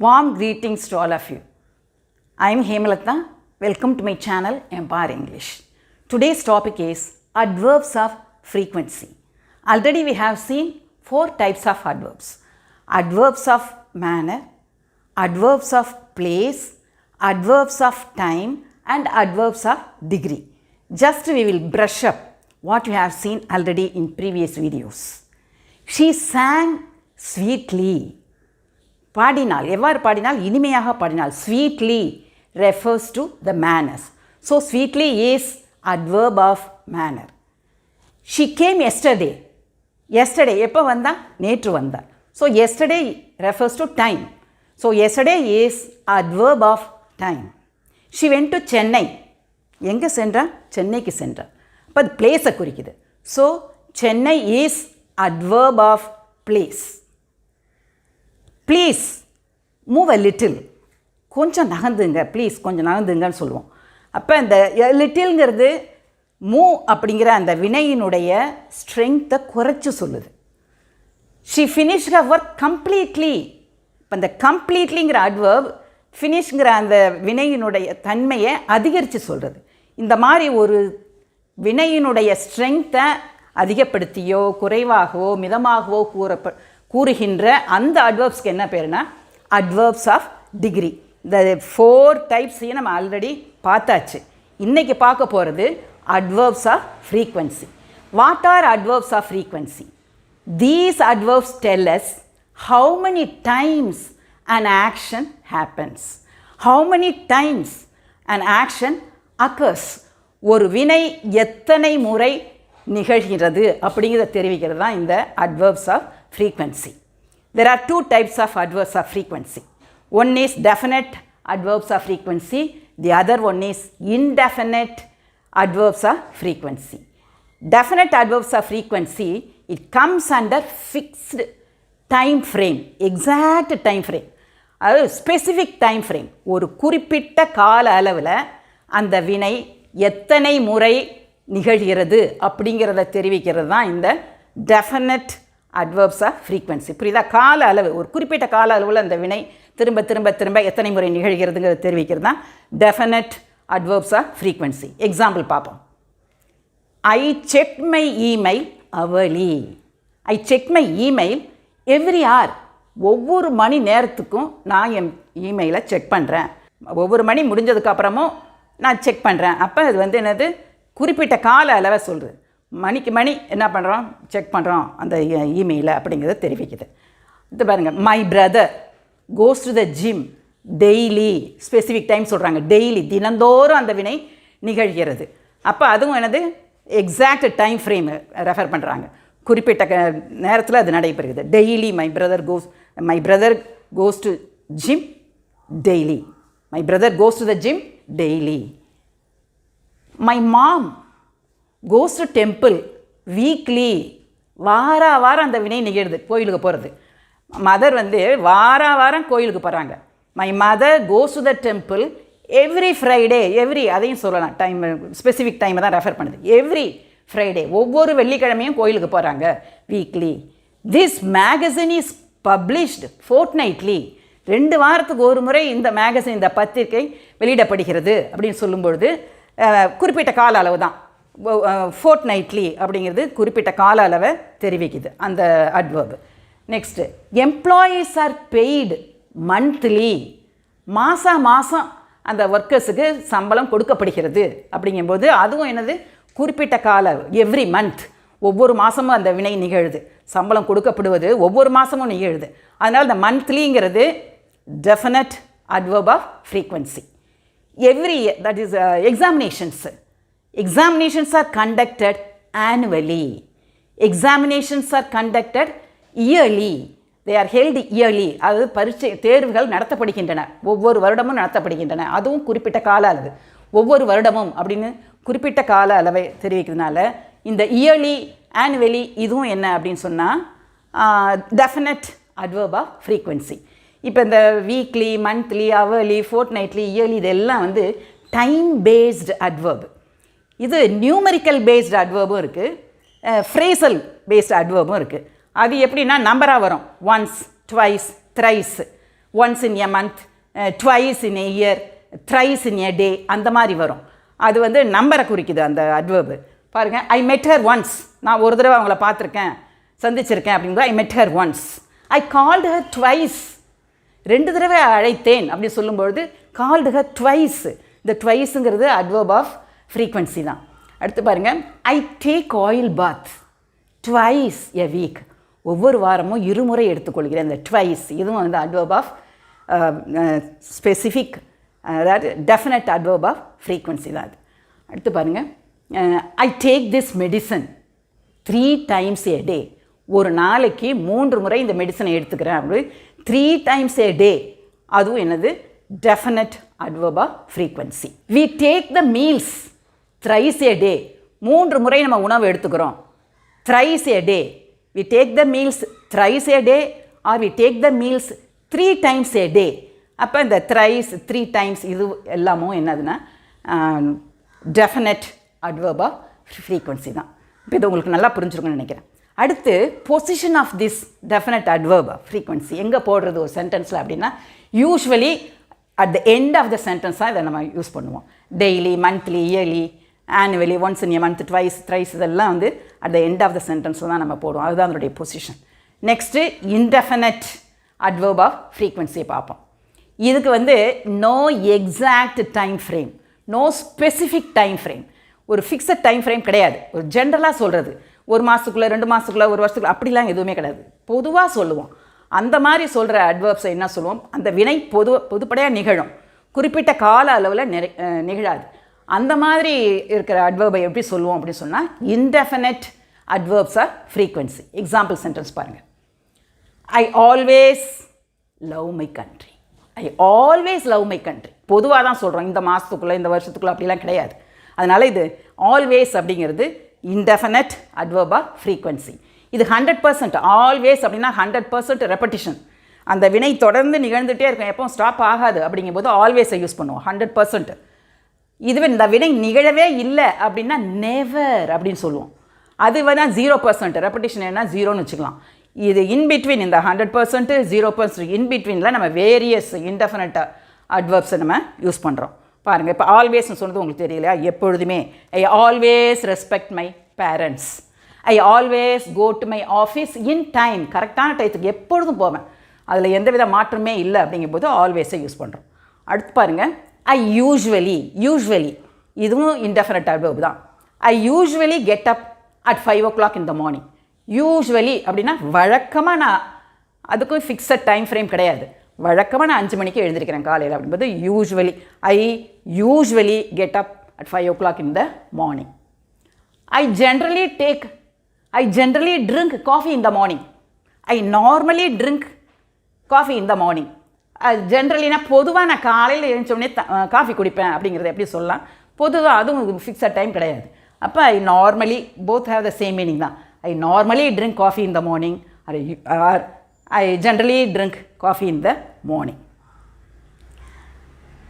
Warm greetings to all of you. I am Hemalata. Welcome to my channel Empire English. Today's topic is adverbs of frequency. Already we have seen 4 types of adverbs. Adverbs of manner, adverbs of place, adverbs of time and adverbs of degree. Just we will brush up what you have seen already in previous videos. She sang sweetly. பாடினாள் எவ்வாறு பாடினாள் இனிமையாக பாடினாள் sweetly refers to the manners. So sweetly is adverb of manner. She came yesterday. Yesterday எப்போ வந்தா நேற்று வந்தாள். So yesterday refers to time. So yesterday is adverb of time. She went to Chennai. எங்கே சென்றாள் சென்னைக்கு சென்றாள். அப்போ அது பிளேஸை குறிக்குது. So Chennai is adverb of place. Please move a little கொஞ்சம் நகர்ந்துங்க ப்ளீஸ் கொஞ்சம் நகர்ந்துங்கன்னு சொல்லுவோம். அப்போ இந்த லிட்டில்ங்கிறது மூவ் அப்படிங்கிற அந்த வினையினுடைய ஸ்ட்ரென்த்தை குறைச்சி சொல்லுது. She finish her work completely. இப்போ இந்த கம்ப்ளீட்லிங்கிற அட்வர்ப் ஃபினிஷ்ங்கிற அந்த வினையினுடைய தன்மையை அதிகரித்து சொல்கிறது. இந்த மாதிரி ஒரு வினையினுடைய ஸ்ட்ரென்த்தை அதிகப்படுத்தியோ குறைவாகவோ மிதமாகவோ கூறுகின்ற அந்த அட்வர்ப்ஸ்க்கு என்ன பேருனா அட்வர்ப்ஸ் ஆஃப் டிகிரி. இந்த 4 டைப்ஸையும் நம்ம ஆல்ரெடி பார்த்தாச்சு. இன்றைக்கி பார்க்க போகிறது adverbs of frequency. What are adverbs of frequency? These adverbs tell us how many times an action happens. How many times an action occurs. ஒரு வினை எத்தனை முறை நிகழ்கிறது அப்படிங்கிறத தெரிவிக்கிறது தான் இந்த adverbs of frequency. There are 2 types of adverbs of frequency. One is definite adverbs of frequency. The other one is indefinite adverbs of frequency. Definite adverbs of frequency, it comes under fixed time frame, exact time frame. அதாவது specific time frame. ஒரு குறிப்பிட்ட கால அளவில் அந்த வினை எத்தனை முறை நிகழ்கிறது அப்படிங்கிறத தெரிவிக்கிறது தான் இந்த definite adverbs of frequency. புரியுதா? கால அளவு, ஒரு குறிப்பிட்ட கால அளவில் அந்த வினை திரும்ப திரும்ப திரும்ப எத்தனை முறை நிகழ்கிறதுங்கிறத தெரிவிக்கிறது தான் definite adverbs of frequency. Example பார்ப்போம். I checked my email hourly. I checked my email every hour. ஒவ்வொரு மணி நேரத்துக்கும் நான் என் இமெயிலை செக் பண்ணுறேன். ஒவ்வொரு மணி முடிஞ்சதுக்கப்புறமும் நான் செக் பண்ணுறேன். அப்போ அது வந்து என்னது குறிப்பிட்ட கால அளவை சொல்கிறது. மணிக்கு மணி என்ன பண்ணுறோம் செக் பண்ணுறோம் அந்த இமெயிலை அப்படிங்கிறத தெரிவிக்குது. இது பாருங்கள், my brother goes to the gym daily. Specific time சொல்கிறாங்க. டெய்லி தினந்தோறும் அந்த வினை நிகழ்கிறது. அப்போ அதுவும் என்னது எக்ஸாக்ட் டைம் ஃப்ரேம் ரெஃபர் பண்ணுறாங்க. குறிப்பிட்ட நேரத்தில் அது நடைபெறுகிறது. Daily my brother goes to gym daily. My brother goes to the gym daily. My mom goes to temple weekly. வாரம் அந்த வினை நிகழ்து கோயிலுக்கு போகிறது. மதர் வந்து வாரம் கோயிலுக்கு போகிறாங்க. My mother cos to the temple every Friday. Every அதையும் சொல்லலாம், டைம் ஸ்பெசிஃபிக் டைமை தான் ரெஃபர் பண்ணுது. எவ்ரி ஃப்ரைடே ஒவ்வொரு வெள்ளிக்கிழமையும் கோயிலுக்கு போகிறாங்க. Weekly. This magazine is published fortnightly. 2 வாரத்துக்கு ஒரு முறை இந்த மேகசின் இந்த பத்திரிகை வெளியிடப்படுகிறது அப்படின்னு சொல்லும்பொழுது குறிப்பிட்ட கால அளவு தான். ஃபோர்ட்நைட்லி அப்படிங்கிறது குறிப்பிட்ட கால அளவை தெரிவிக்குது அந்த adverb. Next, employees are paid monthly. மாதம் அந்த ஒர்க்கர்ஸுக்கு சம்பளம் கொடுக்கப்படுகிறது அப்படிங்கும்போது அதுவும் என்னது குறிப்பிட்ட கால எவ்ரி மந்த். ஒவ்வொரு மாதமும் அந்த வினை நிகழுது. சம்பளம் கொடுக்கப்படுவது ஒவ்வொரு மாதமும் நிகழுது. அதனால் இந்த மந்த்லிங்கிறது definite adverb of frequency. Every that is examinations. Examinations are conducted annually. Examinations are conducted yearly. They are held yearly. அது பரீட்சை தேர்வுகள் நடத்தப்படுகின்றன. ஒவ்வொரு வருடமும் நடத்தப்படுகின்றன. அதுவும் குறிப்பிட்ட கால அளவு. ஒவ்வொரு வருடமும் அப்படின்னு குறிப்பிட்ட கால அளவை தெரிவிக்கிறதுனால இந்த இயர்லி ஆனுவலி இதுவும் என்ன அப்படின்னு சொன்னால் டெஃபினட் அட்வர்ப் ஆஃப் ஃப்ரீக்வன்சி. இப்போ இந்த weekly, monthly, hourly, fortnightly, yearly இதெல்லாம் வந்து டைம் பேஸ்டு அட்வர்ப். இது நியூமரிக்கல் பேஸ்டு அட்வர்பும் இருக்குது, ஃப்ரேசல் பேஸ்டு அட்வர்பும் இருக்குது. அது எப்படின்னா நம்பராக வரும். Once, twice, thrice. Once in a month, twice in a year, thrice in a day, அந்த மாதிரி வரும். அது வந்து நம்பரை குறிக்குது அந்த அட்வர்பு. பாருங்கள், ஐ மெட் ஹர் ஒன்ஸ், நான் ஒரு தடவை அவங்கள பார்த்துருக்கேன், சந்திச்சிருக்கேன் அப்படிங்கும்போது ஐ மெட் ஹர் ஒன்ஸ். ஐ கால்டு ஹர் ட்வைஸ், 2 தடவை அழைத்தேன் அப்படி சொல்லும்பொழுது கால்டு ஹர் ட்வைஸ். இந்த ட்வைஸுங்கிறது அட்வர்ப் ஆஃப் ஃப்ரீக்வன்சி தான். அடுத்து பாருங்கள், I take oil bath twice a week, ஒவ்வொரு வாரமும் 2 முறை எடுத்துக்கொள்கிறேன். இந்த ட்வைஸ் இதுவும் வந்து அட்வர்ப் ஆஃப் ஸ்பெசிஃபிக், அதாவது டெஃபினட் அட்வர்ப் ஆஃப் ஃப்ரீக்வன்சி தான் அது. அடுத்து பாருங்கள், I take this medicine 3 times a day, ஒரு நாளைக்கு 3 முறை இந்த மெடிசனை எடுத்துக்கிறேன் அப்படி 3 times a day, அதுவும் என்னது definite adverb of frequency. We take the meals thrice a day, 3 முறை நம்ம உணவு எடுத்துக்கிறோம். thrice a day, we take the meals thrice a day or we take the meals 3 times a day. அப்போ இந்த thrice 3 times இது எல்லாமும் என்னதுன்னா definite adverb of frequency தான். இப்போ இது உங்களுக்கு நல்லா புரிஞ்சிருக்குன்னு நினைக்கிறேன். அடுத்து position of this definite adverb of frequency எங்கே போடுறது ஒரு சென்டென்ஸில் அப்படின்னா, usually at the end of the sentence தான் இதை நம்ம யூஸ் பண்ணுவோம். Daily, monthly, yearly, annually, once in a month, twice, thrice, இதெல்லாம் வந்து at the end of the சென்டென்ஸில் தான் நம்ம போடுவோம். அதுதான் அதனுடைய position. Next indefinite adverb of ஃப்ரீக்வன்சியை பார்ப்போம். இதுக்கு வந்து no exact time frame, no specific time frame, ஒரு ஃபிக்ஸட் டைம் ஃப்ரேம் கிடையாது. ஒரு ஜென்ரலாக சொல்கிறது, 1 மாதத்துக்குள்ளே, 2 மாதத்துக்குள்ளே, 1 வருஷத்துக்குள்ள, அப்படிலாம் எதுவுமே கிடையாது. பொதுவாக சொல்லுவோம். அந்த மாதிரி சொல்கிற அட்வர்ப்ஸை என்ன சொல்லுவோம், அந்த வினை பொதுப்படையாக நிகழும், குறிப்பிட்ட கால அளவில் நிகழாது. அந்த மாதிரி இருக்கிற அட்வர்பை எப்படி சொல்லுவோம் அப்படின்னு சொன்னால் indefinite adverbs or frequency. Example sentence பாருங்கள். I always love my country, I always love my country. பொதுவாக தான் சொல்கிறோம், இந்த மாதத்துக்குள்ளே, இந்த வருஷத்துக்குள்ளே அப்படிலாம் கிடையாது. அதனால் இது ஆல்வேஸ் அப்படிங்கிறது இன்டெஃபினட் அட்வர்ப் ஆஃப் ஃப்ரீக்வன்சி. இது 100%, ஆல்வேஸ் அப்படின்னா 100% ரெப்படிஷன், அந்த வினை தொடர்ந்து நிகழ்ந்துகிட்டே இருக்கும், எப்போ ஸ்டாப் ஆகாது. அப்படிங்கும்போது ஆல்வேஸை யூஸ் பண்ணுவோம் 100%. இதுவே இந்த வினை நிகழவே இல்லை அப்படின்னா நெவர் அப்படின்னு சொல்லுவோம். அது வேணால் 0%, ரெப்படிஷன் என்ன 0ன்னு வச்சுக்கலாம். இது இன்பிட்வீன், இந்த 100% 0% இன்பிட்வீனில் நம்ம வேரியஸ் இன்டெஃபினட் அட்வர்ப்ஸை நம்ம யூஸ் பண்ணுறோம். பாருங்கள், இப்போ ஆல்வேஸ்னு சொன்னது உங்களுக்கு தெரியலையா? எப்பொழுதுமே I always respect my parents, I always go to my office in time, கரெக்டான டயத்துக்கு எப்பொழுதும் போவேன், அதில் எந்தவித மாற்றமே இல்லை அப்படிங்கும்போது ஆல்வேஸை யூஸ் பண்ணுறோம். அடுத்து பாருங்கள், ஐ யூஸ்வலி, யூஸ்வலி இதுவும் இன்டெஃபினட் அட்வர்ப் தான். ஐ usually get up at 5 o'clock in the morning. Usually அப்படின்னா வழக்கமாக, நான் அதுக்கும் ஃபிக்ஸட் டைம் ஃப்ரேம் கிடையாது, வழக்கமாக நான் 5 மணிக்கு எழுந்திருக்கிறேன் காலையில் அப்படின்போது usually, I usually get up at 5 o'clock in the morning. I generally drink coffee in the morning, I normally drink coffee in the morning. ஜென்ரலினா பொதுவாக நான் காலையில் எழுந்தோடனே காஃபி குடிப்பேன் அப்படிங்கிறத எப்படி சொல்லலாம், பொதுவாக அதுவும் ஃபிக்ஸட் டைம் கிடையாது. அப்போ I normally, both have the same meaning தான். I normally drink coffee in the morning or I generally drink coffee in the morning.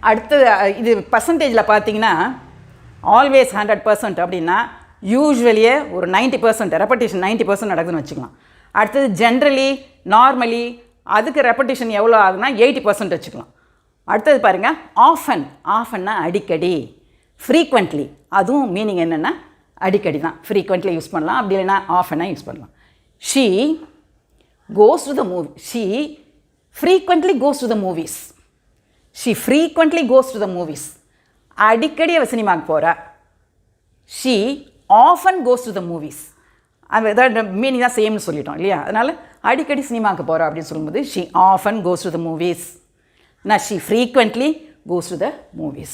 அடுத்து இது பர்சன்டேஜில் பார்த்தீங்கன்னா ஆல்வேஸ் 100% அப்படின்னா யூஸ்வலியே ஒரு 90%, ரெப்படிஷன் 90% நடக்குதுன்னு வச்சுக்கலாம். அடுத்தது ஜென்ரலி, நார்மலி, அதுக்கு ரெப்படிஷன் எவ்வளோ ஆகுதுன்னா 80% வச்சுக்கலாம். அடுத்தது பாருங்கள், ஆஃபன், ஆஃபன்னா அடிக்கடி, ஃப்ரீக்வெண்ட்லி அதுவும் மீனிங் என்னென்னா அடிக்கடி தான், ஃப்ரீக்வெண்ட்லி யூஸ் பண்ணலாம், அப்படி இல்லைன்னா ஆஃபனாக யூஸ் பண்ணலாம். She goes to the movie, she frequently goes to the movies, she frequently goes to the movies, அடிக்கடி அவ சினிமாவுக்கு போகிறா. she often goes to the movies, அது ஏதாவது மீனிங் தான் சேம்னு சொல்லிட்டோம் இல்லையா? அதனால் அடிக்கடி சினிமாவுக்கு போகிறா அப்படின்னு சொல்லும்போது she often goes to the movies, நான் she frequently goes to the movies.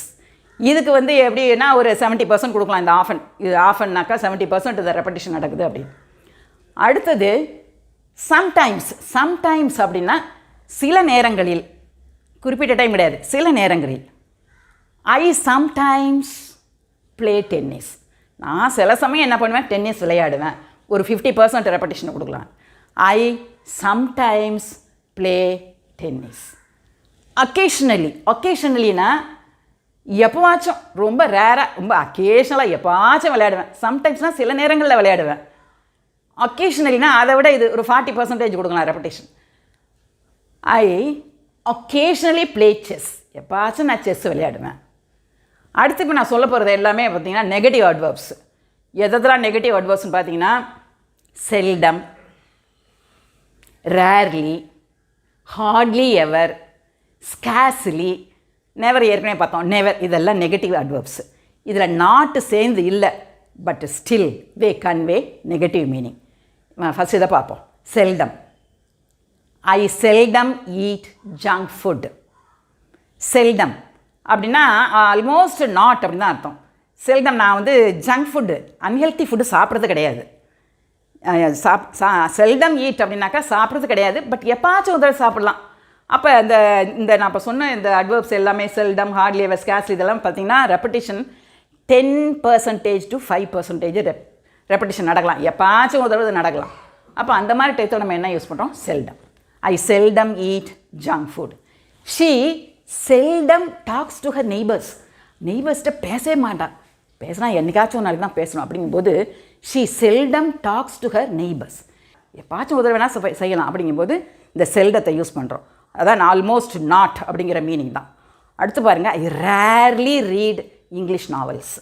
இதுக்கு வந்து எப்படின்னா ஒரு 70% கொடுக்கலாம் இந்த ஆஃபன். இது ஆஃபன்னாக்கா 70% இந்த ரெப்படிஷன் நடக்குது அப்படின்னு. அடுத்தது சம்டைம்ஸ், சம்டைம்ஸ் அப்படின்னா சில நேரங்களில், குறிப்பிட்ட டைம் கிடையாது, சில நேரங்களில். ஐ சம்டைம்ஸ் ப்ளே டென்னிஸ், நான் சில சமயம் என்ன பண்ணுவேன், டென்னிஸ் விளையாடுவேன், ஒரு 50% ரெப்படிஷனை கொடுக்கலாம். I sometimes play tennis. Occasionally, அக்கேஷ்னலினா எப்போவாச்சும், ரொம்ப ரேராக, ரொம்ப அக்கேஷ்னலாக எப்போவாச்சும் விளையாடுவேன். சம்டைம்ஸ்னால் சில நேரங்களில் விளையாடுவேன். அக்கேஷ்னலினா அதை விட இது ஒரு 40% கொடுக்கலாம் ரெப்படிஷன். ஐ occasionally play chess. எப்பாச்சும் நான் செஸ் விளையாடுவேன். அடுத்து இப்போ நான் சொல்ல போகிறது எல்லாமே பார்த்தீங்கன்னா நெகட்டிவ் அட்வர்ப்ஸ். எதெல்லாம் நெகட்டிவ் அட்வர்ப்ஸ்னு பார்த்தீங்கன்னா seldom, rarely, hardly ever, scarcely, never ஏற்கனவே பார்த்தோம் never, இதெல்லாம் நெகட்டிவ் அட்வர்ப்ஸ். இதில் நாட்டு சேர்ந்து இல்லை, but still they convey negative meaning. First இதை பார்ப்போம். seldom. I seldom eat junk food. seldom அப்படின்னா ஆல்மோஸ்ட் நாட் அப்படின்னு தான் அர்த்தம். seldom நான் வந்து ஜங்க் ஃபுட்டு, அன்ஹெல்த்தி ஃபுட்டு சாப்பிட்றது கிடையாது. seldom eat அப்படின்னாக்கா சாப்பிட்றது கிடையாது, பட் எப்பாச்சும் ஒரு தடவை சாப்பிட்லாம். அப்போ இந்த நான் இப்போ சொன்ன இந்த அட்வர்ப்ஸ் எல்லாமே seldom, hardly ever, scarcely இதெல்லாம் பார்த்தீங்கன்னா ரெப்படிஷன் 10% to 5% ரெப்படிஷன் நடக்கலாம். எப்பாச்சும் ஒரு தடவை நடக்கலாம். அப்போ அந்த மாதிரி டைத்தில் நம்ம என்ன யூஸ் பண்ணுறோம்? seldom. I seldom eat junk food. She seldom talks to her neighbors. நெய்பர்ஸ்கிட்ட பேசவே மாட்டான். பேசினா என்னைக்காச்சும் ஒரு நாளைக்கு தான் பேசணும். அப்படிங்கும்போது she seldom talks to her neighbors. எப்பாச்சும் உதவி வேணால் செய்யலாம். அப்படிங்கும்போது இந்த செல்டத்தை யூஸ் பண்ணுறோம். அதான் ஆல்மோஸ்ட் நாட் அப்படிங்கிற மீனிங் தான். அடுத்து பாருங்கள், I rarely read English novels.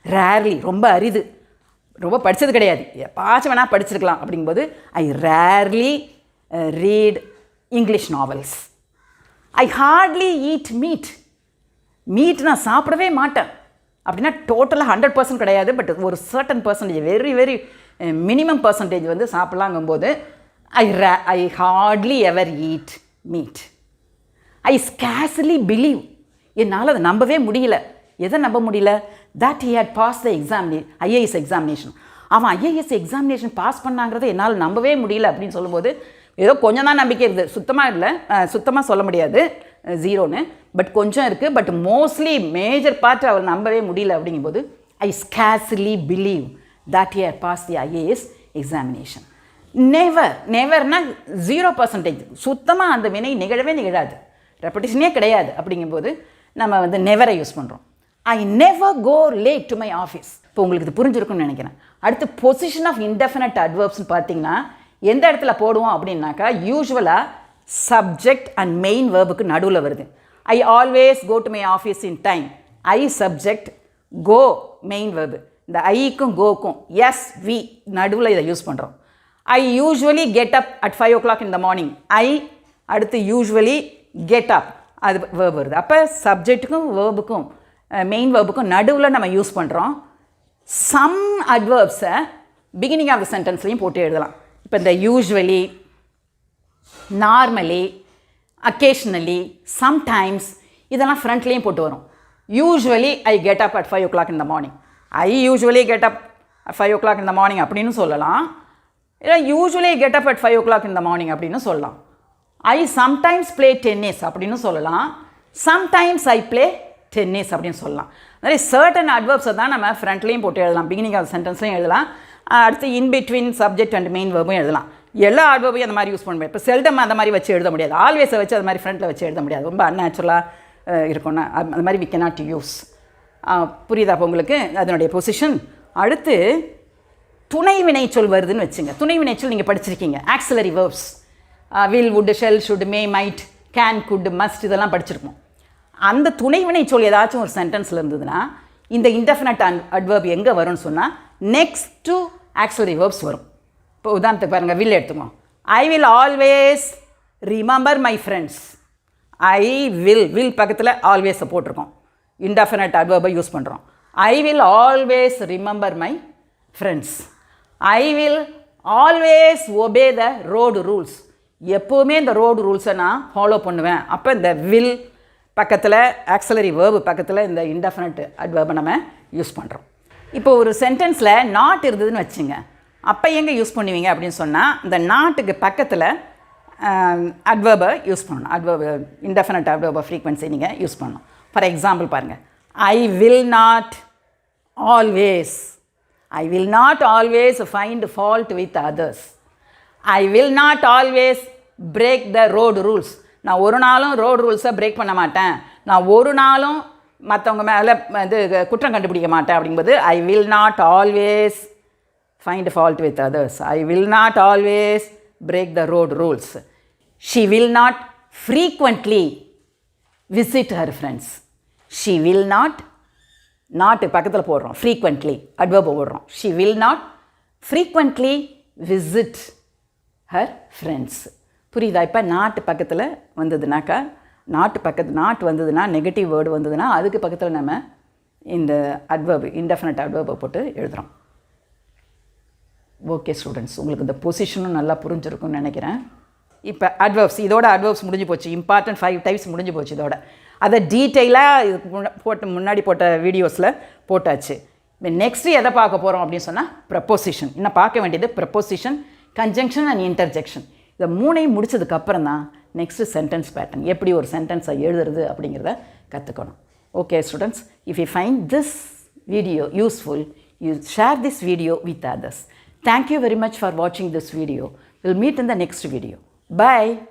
Rarely ரொம்ப அரிது, ரொம்ப படித்தது கிடையாது, எப்பாச்சும் வேணால் படிச்சிருக்கலாம். அப்படிங்கும்போது I rarely read English novels. I hardly eat meat. Meat நான் சாப்பிடவே மாட்டேன். அப்படின்னா டோட்டலாக 100% கிடையாது, பட் ஒரு certain percentage, very very minimum percentage வந்து சாப்பிட்லாங்கும்போது I hardly ever eat meat. I scarcely believe. என்னால் அதை நம்பவே முடியல. எதை நம்ப முடியல? That he had pass the IAS examination. அவன் ஐஏஎஸ் எக்ஸாமினேஷன் பாஸ் பண்ணாங்கிறத என்னால் நம்பவே முடியல அப்படின்னு சொல்லும்போது ஏதோ கொஞ்சம் தான் நம்பிக்கை இருக்குது. சுத்தமாக இல்லை, சுத்தமாக சொல்ல முடியாது ஜீரோன்னு, பட் கொஞ்சம் இருக்குது. பட் மோஸ்ட்லி மேஜர் பார்ட் அவர் நம்பவே முடியல. அப்படிங்கும்போது I scarcely believe that he had pass the IAS examination. Never, நெவர்னா 0%, சுத்தமாக அந்த வினை நிகழவே நிகழாது, ரெப்படிஷனே கிடையாது. அப்படிங்கும்போது நம்ம வந்து நெவரை யூஸ் பண்ணுறோம். I never go late to my office. இப்போ உங்களுக்கு இது புரிஞ்சிருக்குன்னு நினைக்கிறேன். அடுத்து பொசிஷன் ஆஃப் இன்டெஃபினட் அட்வர்ப்ஸ்னு பார்த்தீங்கன்னா எந்த இடத்துல போடுவோம் அப்படின்னாக்கா யூஸ்வலாக சப்ஜெக்ட் அண்ட் மெயின் வேர்புக்கு நடுவில் வருது. I always go to my office in time. I subject, go main verb. இந்த ஐக்கும் கோக்கும் எஸ் வி நடுவில் இதை யூஸ் பண்ணுறோம். I usually get up at 5 o'clock in the morning. I அடுத்து யூஸ்வலி கெட் அப், அது வேர்பு வருது. அப்போ சப்ஜெக்ட்டுக்கும் வேர்புக்கும் மெயின் வேர்புக்கும் நடுவில் நம்ம யூஸ் பண்ணுறோம். சம் அட்வர்ப்ஸை பிகினிங் ஆஃப் த சென்டென்ஸ்லையும் போட்டு எழுதலாம். இப்போ இந்த யூஸ்வலி, நார்மலி, அக்கேஷ்னலி, சம்டைம்ஸ் இதெல்லாம் ஃப்ரண்ட்லேயும் போட்டு வரும். Usually I get up at 5 o'clock in the morning. I usually get up at 5 o'clock in the morning அப்படின்னு சொல்லலாம். இல்லை usually get up at 5 o'clock in the morning அப்படின்னு சொல்லலாம். ஐ சம்டைம்ஸ் ப்ளே டென்னிஸ் அப்படின்னு சொல்லலாம். சம்டைம்ஸ் ஐ ப்ளே டென்னிஸ் அப்படின்னு சொல்லலாம். நிறைய சர்டன் அட்வர்ப்ஸை தான் நம்ம ஃப்ரண்ட்லேயும் போட்டு எழுதலாம், பிகினிங் ஆஃப் சென்டென்ஸ்லையும் எழுதலாம். அடுத்து இன்பிட்வீன் சப்ஜெக்ட் அண்ட் மெயின் வேர்பும் எழுதலாம். எல்லா அட்வர்பையும் அந்த மாதிரி யூஸ் பண்ணுவேன். இப்போ செல்டம் அந்த மாதிரி வச்சு எழுத முடியாது, ஆல்வேஸை வச்சு அது மாதிரி ஃப்ரண்ட்டில் வச்சு எழுத முடியாது, ரொம்ப அன்நேச்சுரலாக இருக்கும்னா அந்த மாதிரி வி கேனாட் யூஸ். புரியுதா இப்போ உங்களுக்கு அதனுடைய பொசிஷன்? அடுத்து துணை வினைச்சொல் வருதுன்னு வச்சுங்க. துணை வினைச்சொல் நீங்கள் படிச்சிருக்கீங்க, auxiliary verbs. Will, would, shell, should, May, might, can, good, must இதெல்லாம் படிச்சிருக்கோம். அந்த துணை வினைச்சொல் ஏதாச்சும் ஒரு சென்டென்ஸில் இருந்ததுன்னா இந்த இன்டெஃபினட் அட்வர்ப் எங்கே வரும்னு சொன்னால் நெக்ஸ்ட் டு ஆக்சிலரி வேர்ப்ஸ் வரும். இப்போ உதாரணத்துக்கு பாருங்கள், வில் எடுத்துக்கோம். I will always remember my friends. I will பக்கத்தில் ஆல்வேஸை போட்டிருக்கோம், இன்டெஃபினட் அட்வர்பை யூஸ் பண்ணுறோம். I will always remember my friends. I will always obey the road rules. எப்போவுமே இந்த ரோடு ரூல்ஸை நான் ஃபாலோ பண்ணுவேன். அப்போ இந்த வில் பக்கத்தில் ஆக்சிலரி வேர்பு பக்கத்தில் இந்த இன்டெஃபினட் அட்வர்பை நம்ம யூஸ் பண்ணுறோம். இப்போ ஒரு சென்டென்ஸில் நாட் இருந்ததுன்னு வச்சுங்க, அப்போ எங்கே யூஸ் பண்ணுவீங்க அப்படின்னு சொன்னால் இந்த நாட்டுக்கு பக்கத்தில் அட்வர்பை யூஸ் பண்ணணும். Adverb, indefinite adverb of frequency நீங்கள் யூஸ் பண்ணணும். ஃபார் எக்ஸாம்பிள் பாருங்கள், I will not always. I will not always find fault with others. I will not always break the road rules. நான் ஒரு நாளும் ரோடு ரூல்ஸை பிரேக் பண்ண மாட்டேன், நான் ஒரு நாளும் மற்றவங்க மேலே இது குற்றம் கண்டுபிடிக்க மாட்டேன். அப்படிங்கும்போது ஐ will not always find fault with others. I will not always break the road rules. She will not frequently visit her friends. She will not பக்கத்தில் போடுறோம், frequently adverb போடுறோம். She will not frequently visit her friends. புரியுதா? இப்போ நாட்டு பக்கத்தில் வந்ததுனாக்கா, not வந்ததுன்னா, negative word வந்ததுன்னா அதுக்கு பக்கத்தில் நம்ம இந்த adverb, indefinite adverb போட்டு எழுதுகிறோம். ஓகே ஸ்டூடெண்ட்ஸ், உங்களுக்கு இந்த பொசிஷனும் நல்லா புரிஞ்சிருக்கும்னு நினைக்கிறேன். இப்போ adverbs, இதோட adverbs முடிஞ்சு போச்சு. இம்பார்ட்டன்ட் 5 டைப்ஸ் முடிஞ்சு போச்சு இதோட. அதை டீட்டெயிலாக இதுக்கு முன்னாடி போட்ட வீடியோஸில் போட்டாச்சு. நெக்ஸ்ட்டு எதை பார்க்க போகிறோம் அப்படின்னு சொன்னால் ப்ரப்போசிஷன். இன்னும் பார்க்க வேண்டியது ப்ரப்போசிஷன், கன்ஜங்ஷன் அண்ட் இன்டர்ஜெக்ஷன். இதை மூணையும் முடிச்சதுக்கப்புறம் தான் நெக்ஸ்ட்டு சென்டென்ஸ் பேட்டர்ன், எப்படி ஒரு சென்டென்ஸை எழுதுறது அப்படிங்கிறத கற்றுக்கணும். Okay students, if you find this video useful, you share this video with others. Thank you very much for watching this video. We'll meet in the next video. Bye.